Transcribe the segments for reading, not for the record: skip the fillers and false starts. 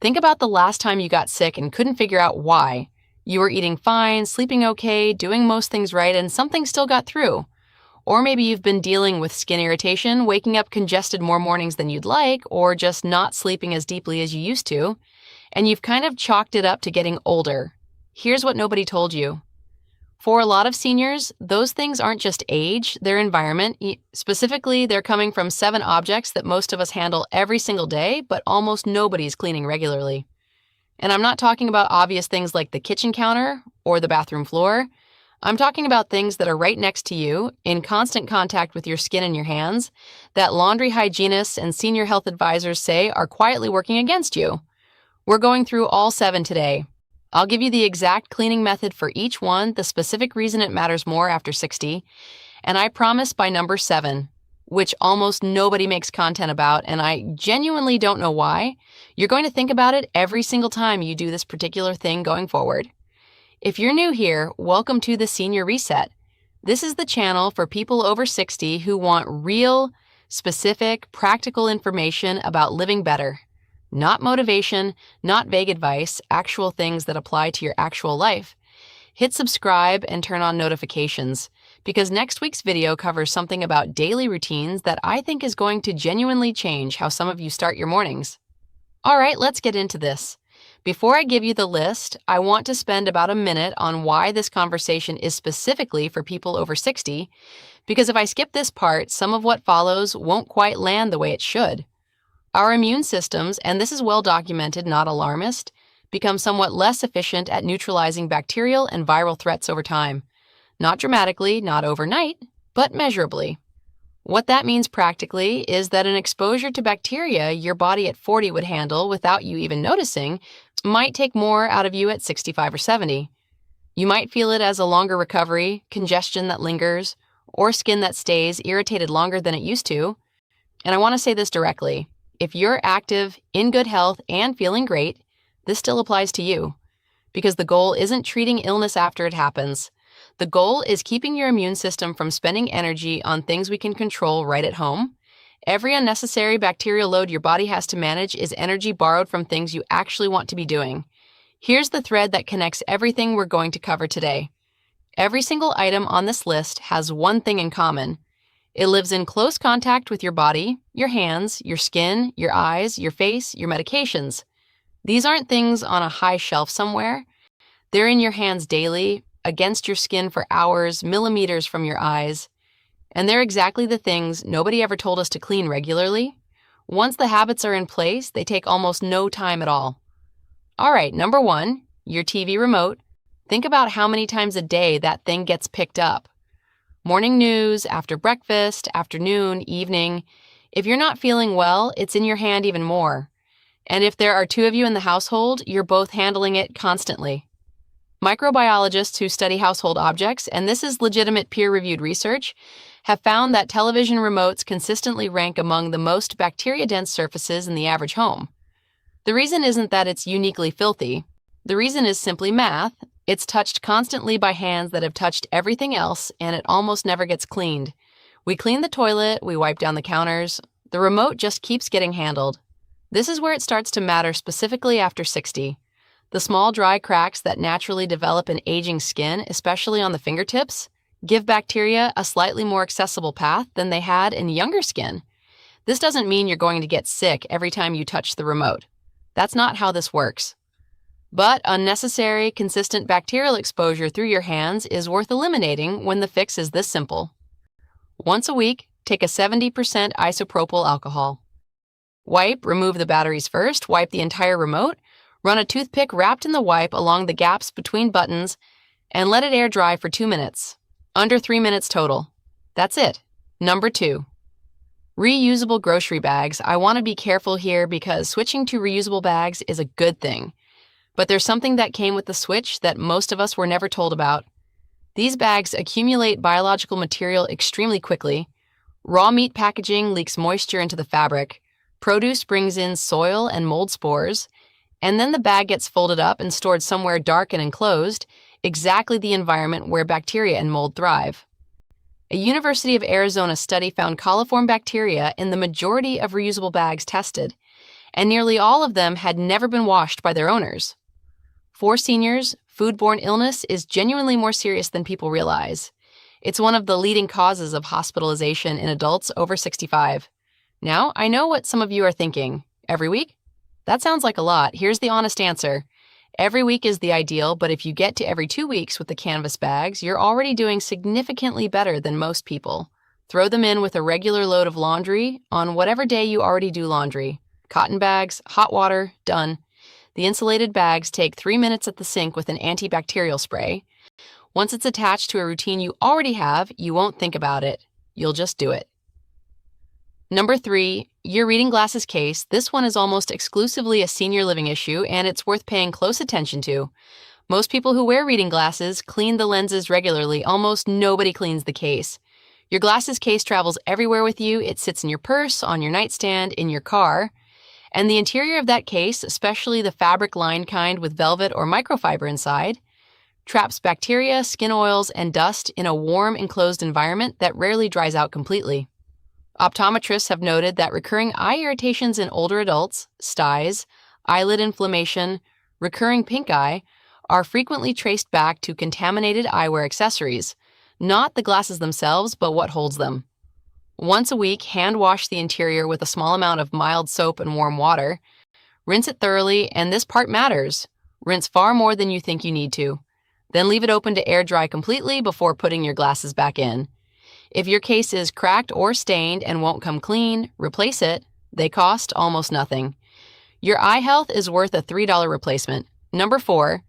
Think about the last time you got sick and couldn't figure out why. You were eating fine, sleeping okay, doing most things right, and something still got through. Or maybe you've been dealing with skin irritation, waking up congested more mornings than you'd like, or just not sleeping as deeply as you used to, and you've kind of chalked it up to getting older. Here's what nobody told you. For a lot of seniors, those things aren't just age, they're environment. Specifically, they're coming from 7 objects that most of us handle every single day, but almost nobody's cleaning regularly. And I'm not talking about obvious things like the kitchen counter or the bathroom floor. I'm talking about things that are right next to you, in constant contact with your skin and your hands, that laundry hygienists and senior health advisors say are quietly working against you. We're going through all 7 today. I'll give you the exact cleaning method for each one, the specific reason it matters more after 60, and I promise by number 7, which almost nobody makes content about, and I genuinely don't know why, you're going to think about it every single time you do this particular thing going forward. If you're new here, welcome to the Senior Reset. This is the channel for people over 60 who want real, specific, practical information about living better. Not motivation, not vague advice, actual things that apply to your actual life. Hit subscribe and turn on notifications, because next week's video covers something about daily routines that I think is going to genuinely change how some of you start your mornings. All right, let's get into this. Before I give you the list, I want to spend about a minute on why this conversation is specifically for people over 60, because if I skip this part, some of what follows won't quite land the way it should. Our immune systems, and this is well documented, not alarmist, become somewhat less efficient at neutralizing bacterial and viral threats over time. Not dramatically, not overnight, but measurably. What that means practically is that an exposure to bacteria your body at 40 would handle without you even noticing might take more out of you at 65 or 70. You might feel it as a longer recovery, congestion that lingers, or skin that stays irritated longer than it used to. And I want to say this directly. If you're active, in good health, and feeling great, this still applies to you. Because the goal isn't treating illness after it happens. The goal is keeping your immune system from spending energy on things we can control right at home. Every unnecessary bacterial load your body has to manage is energy borrowed from things you actually want to be doing. Here's the thread that connects everything we're going to cover today. Every single item on this list has one thing in common. It lives in close contact with your body, your hands, your skin, your eyes, your face, your medications. These aren't things on a high shelf somewhere. They're in your hands daily, against your skin for hours, millimeters from your eyes. And they're exactly the things nobody ever told us to clean regularly. Once the habits are in place, they take almost no time at all. All right, number 1, your TV remote. Think about how many times a day that thing gets picked up. Morning news, after breakfast, afternoon, evening. If you're not feeling well, it's in your hand even more. And if there are 2 of you in the household, you're both handling it constantly. Microbiologists who study household objects, and this is legitimate peer-reviewed research, have found that television remotes consistently rank among the most bacteria-dense surfaces in the average home. The reason isn't that it's uniquely filthy. The reason is simply math. It's touched constantly by hands that have touched everything else, and it almost never gets cleaned. We clean the toilet, we wipe down the counters. The remote just keeps getting handled. This is where it starts to matter specifically after 60. The small dry cracks that naturally develop in aging skin, especially on the fingertips, give bacteria a slightly more accessible path than they had in younger skin. This doesn't mean you're going to get sick every time you touch the remote. That's not how this works. But unnecessary, consistent bacterial exposure through your hands is worth eliminating when the fix is this simple. Once a week, take a 70% isopropyl alcohol. Wipe, remove the batteries first, wipe the entire remote, run a toothpick wrapped in the wipe along the gaps between buttons, and let it air dry for 2 minutes. Under 3 minutes total. That's it. Number 2. Reusable grocery bags. I want to be careful here because switching to reusable bags is a good thing. But there's something that came with the switch that most of us were never told about. These bags accumulate biological material extremely quickly. Raw meat packaging leaks moisture into the fabric. Produce brings in soil and mold spores. And then the bag gets folded up and stored somewhere dark and enclosed, exactly the environment where bacteria and mold thrive. A University of Arizona study found coliform bacteria in the majority of reusable bags tested, and nearly all of them had never been washed by their owners. For seniors, foodborne illness is genuinely more serious than people realize. It's one of the leading causes of hospitalization in adults over 65. Now, I know what some of you are thinking. Every week? That sounds like a lot. Here's the honest answer. Every week is the ideal, but if you get to every 2 weeks with the canvas bags, you're already doing significantly better than most people. Throw them in with a regular load of laundry on whatever day you already do laundry. Cotton bags, hot water, done. The insulated bags take 3 minutes at the sink with an antibacterial spray. Once it's attached to a routine you already have, you won't think about it. You'll just do it. Number 3, your reading glasses case. This one is almost exclusively a senior living issue, and it's worth paying close attention to. Most people who wear reading glasses clean the lenses regularly. Almost nobody cleans the case. Your glasses case travels everywhere with you. It sits in your purse, on your nightstand, in your car. And the interior of that case, especially the fabric-lined kind with velvet or microfiber inside, traps bacteria, skin oils, and dust in a warm, enclosed environment that rarely dries out completely. Optometrists have noted that recurring eye irritations in older adults, styes, eyelid inflammation, recurring pink eye, are frequently traced back to contaminated eyewear accessories, not the glasses themselves, but what holds them. Once a week, hand wash the interior with a small amount of mild soap and warm water. Rinse it thoroughly, and this part matters. Rinse far more than you think you need to. Then leave it open to air dry completely before putting your glasses back in. If your case is cracked or stained and won't come clean, replace it. They cost almost nothing. Your eye health is worth a $3 replacement. Number 4,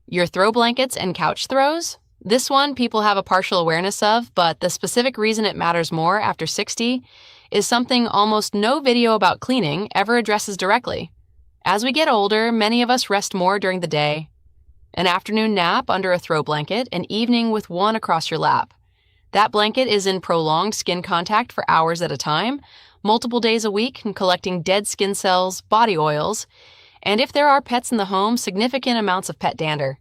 your throw blankets and couch throws. This one people have a partial awareness of, but the specific reason it matters more after 60 is something almost no video about cleaning ever addresses directly. As we get older, many of us rest more during the day. An afternoon nap under a throw blanket, an evening with one across your lap. That blanket is in prolonged skin contact for hours at a time, multiple days a week, and collecting dead skin cells, body oils, and if there are pets in the home, significant amounts of pet dander.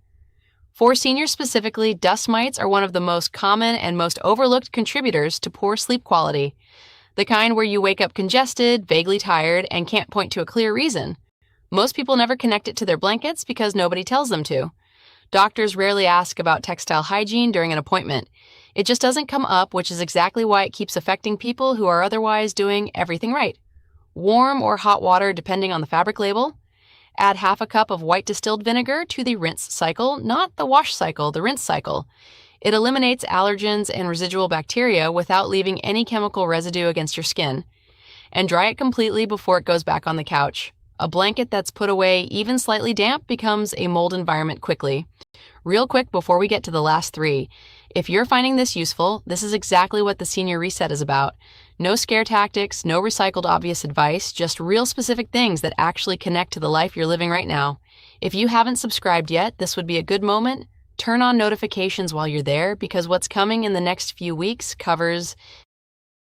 For seniors specifically, dust mites are one of the most common and most overlooked contributors to poor sleep quality, the kind where you wake up congested, vaguely tired, and can't point to a clear reason. Most people never connect it to their blankets because nobody tells them to. Doctors rarely ask about textile hygiene during an appointment. It just doesn't come up, which is exactly why it keeps affecting people who are otherwise doing everything right. Warm or hot water depending on the fabric label. Add half a cup of white distilled vinegar to the rinse cycle, not the wash cycle, the rinse cycle. It eliminates allergens and residual bacteria without leaving any chemical residue against your skin. And dry it completely before it goes back on the couch. A blanket that's put away even slightly damp becomes a mold environment quickly. Real quick before we get to the last 3. If you're finding this useful, this is exactly what the Senior Reset is about. No scare tactics, no recycled obvious advice, just real specific things that actually connect to the life you're living right now. If you haven't subscribed yet, this would be a good moment. Turn on notifications while you're there, because what's coming in the next few weeks covers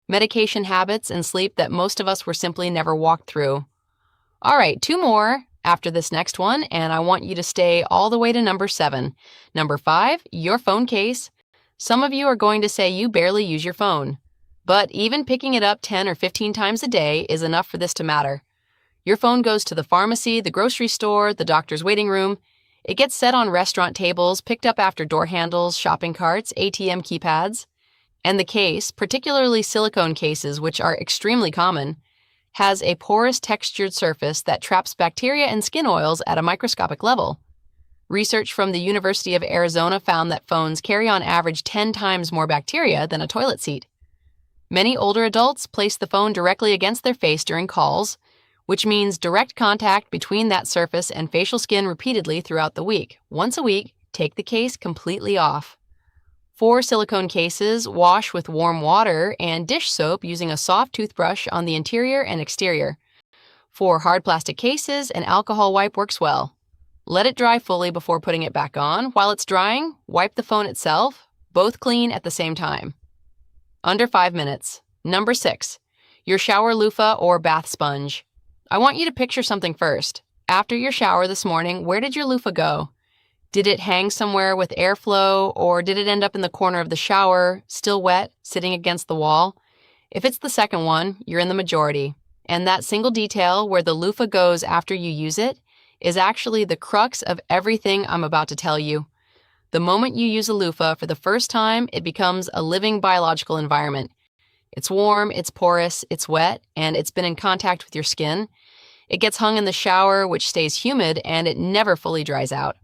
medication habits and sleep that most of us were simply never walked through. All right, 2 more after this next one, and I want you to stay all the way to number 7. Number 5, your phone case. Some of you are going to say you barely use your phone, but even picking it up 10 or 15 times a day is enough for this to matter. Your phone goes to the pharmacy, the grocery store, the doctor's waiting room. It gets set on restaurant tables, picked up after door handles, shopping carts, ATM keypads. And the case, particularly silicone cases, which are extremely common, has a porous textured surface that traps bacteria and skin oils at a microscopic level. Research from the University of Arizona found that phones carry on average 10 times more bacteria than a toilet seat. Many older adults place the phone directly against their face during calls, which means direct contact between that surface and facial skin repeatedly throughout the week. Once a week, take the case completely off. For silicone cases, wash with warm water and dish soap using a soft toothbrush on the interior and exterior. For hard plastic cases, an alcohol wipe works well. Let it dry fully before putting it back on. While it's drying, wipe the phone itself, both clean at the same time. Under 5 minutes. Number 6, your shower loofah or bath sponge. I want you to picture something first. After your shower this morning, where did your loofah go? Did it hang somewhere with airflow, or did it end up in the corner of the shower, still wet, sitting against the wall? If it's the second one, you're in the majority. And that single detail where the loofah goes after you use it is actually the crux of everything I'm about to tell you. The moment you use a loofah for the first time, it becomes a living biological environment. It's warm, it's porous, it's wet, and it's been in contact with your skin. It gets hung in the shower, which stays humid, and it never fully dries out.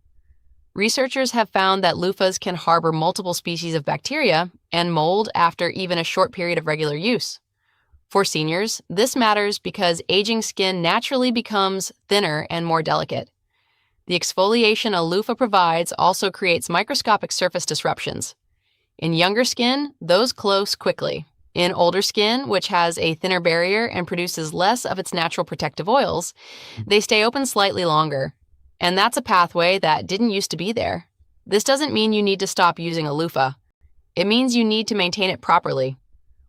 Researchers have found that loofahs can harbor multiple species of bacteria and mold after even a short period of regular use. For seniors, this matters because aging skin naturally becomes thinner and more delicate. The exfoliation a loofah provides also creates microscopic surface disruptions. In younger skin, those close quickly. In older skin, which has a thinner barrier and produces less of its natural protective oils, they stay open slightly longer. And that's a pathway that didn't used to be there. This doesn't mean you need to stop using a loofah. It means you need to maintain it properly.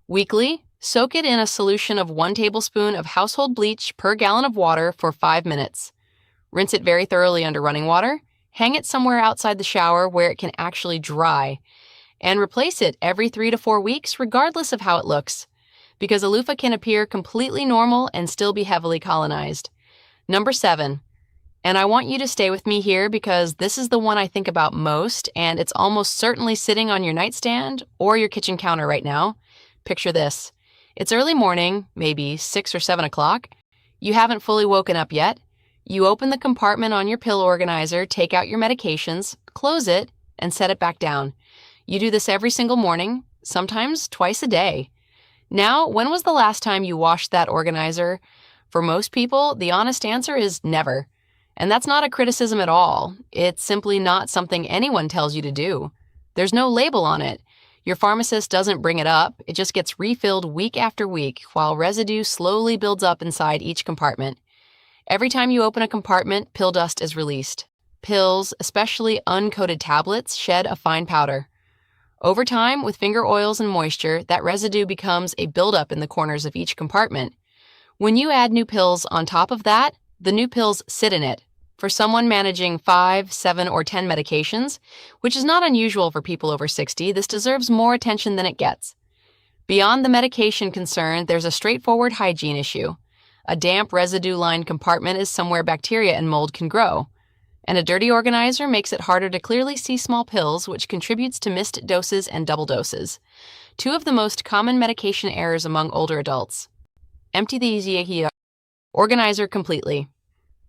Weekly, soak it in a solution of 1 tablespoon of household bleach per gallon of water for 5 minutes. Rinse it very thoroughly under running water, hang it somewhere outside the shower where it can actually dry, and replace it every 3 to 4 weeks regardless of how it looks, because a loofah can appear completely normal and still be heavily colonized. Number 7. And I want you to stay with me here because this is the one I think about most, and it's almost certainly sitting on your nightstand or your kitchen counter right now. Picture this. It's early morning, maybe 6 or 7 o'clock. You haven't fully woken up yet. You open the compartment on your pill organizer, take out your medications, close it, and set it back down. You do this every single morning, sometimes twice a day. Now, when was the last time you washed that organizer? For most people, the honest answer is never. And that's not a criticism at all. It's simply not something anyone tells you to do. There's no label on it. Your pharmacist doesn't bring it up. It just gets refilled week after week while residue slowly builds up inside each compartment. Every time you open a compartment, pill dust is released. Pills, especially uncoated tablets, shed a fine powder. Over time, with finger oils and moisture, that residue becomes a buildup in the corners of each compartment. When you add new pills on top of that, the new pills sit in it. For someone managing 5, 7, or 10 medications, which is not unusual for people over 60, this deserves more attention than it gets. Beyond the medication concern, there's a straightforward hygiene issue. A damp, residue-lined compartment is somewhere bacteria and mold can grow. And a dirty organizer makes it harder to clearly see small pills, which contributes to missed doses and double doses. 2 of the most common medication errors among older adults. Empty the organizer completely.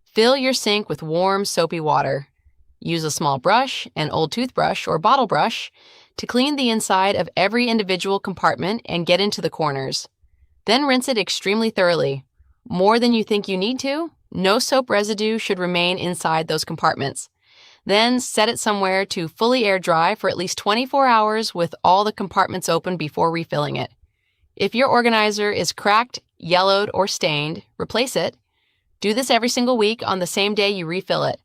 Fill your sink with warm, soapy water. Use a small brush, an old toothbrush or bottle brush, to clean the inside of every individual compartment and get into the corners. Then rinse it extremely thoroughly. More than you think you need to. No soap residue should remain inside those compartments. Then set it somewhere to fully air dry for at least 24 hours with all the compartments open before refilling it. If your organizer is cracked, yellowed, or stained, replace it. Do this every single week on the same day you refill it.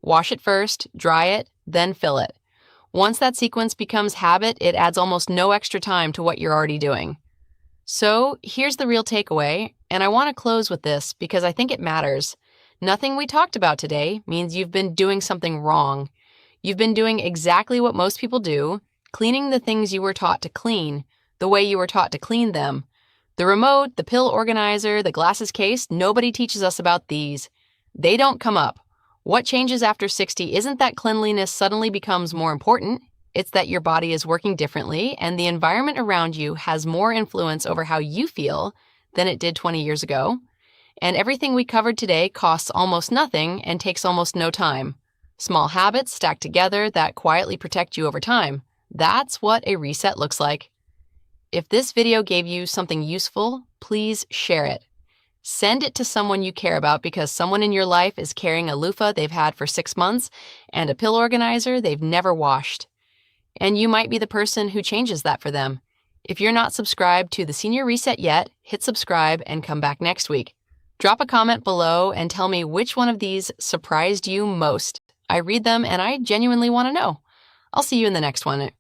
Wash it first, dry it, then fill it. Once that sequence becomes habit, it adds almost no extra time to what you're already doing. So here's the real takeaway, and I want to close with this because I think it matters. Nothing we talked about today means you've been doing something wrong. You've been doing exactly what most people do, cleaning the things you were taught to clean, the way you were taught to clean them. The remote, the pill organizer, the glasses case, nobody teaches us about these. They don't come up. What changes after 60 isn't that cleanliness suddenly becomes more important. It's that your body is working differently and the environment around you has more influence over how you feel than it did 20 years ago. And everything we covered today costs almost nothing and takes almost no time. Small habits stacked together that quietly protect you over time. That's what a reset looks like. If this video gave you something useful, please share it. Send it to someone you care about because someone in your life is carrying a loofah they've had for 6 months and a pill organizer they've never washed. And you might be the person who changes that for them. If you're not subscribed to the Senior Reset yet, hit subscribe and come back next week. Drop a comment below and tell me which one of these surprised you most. I read them and I genuinely want to know. I'll see you in the next one.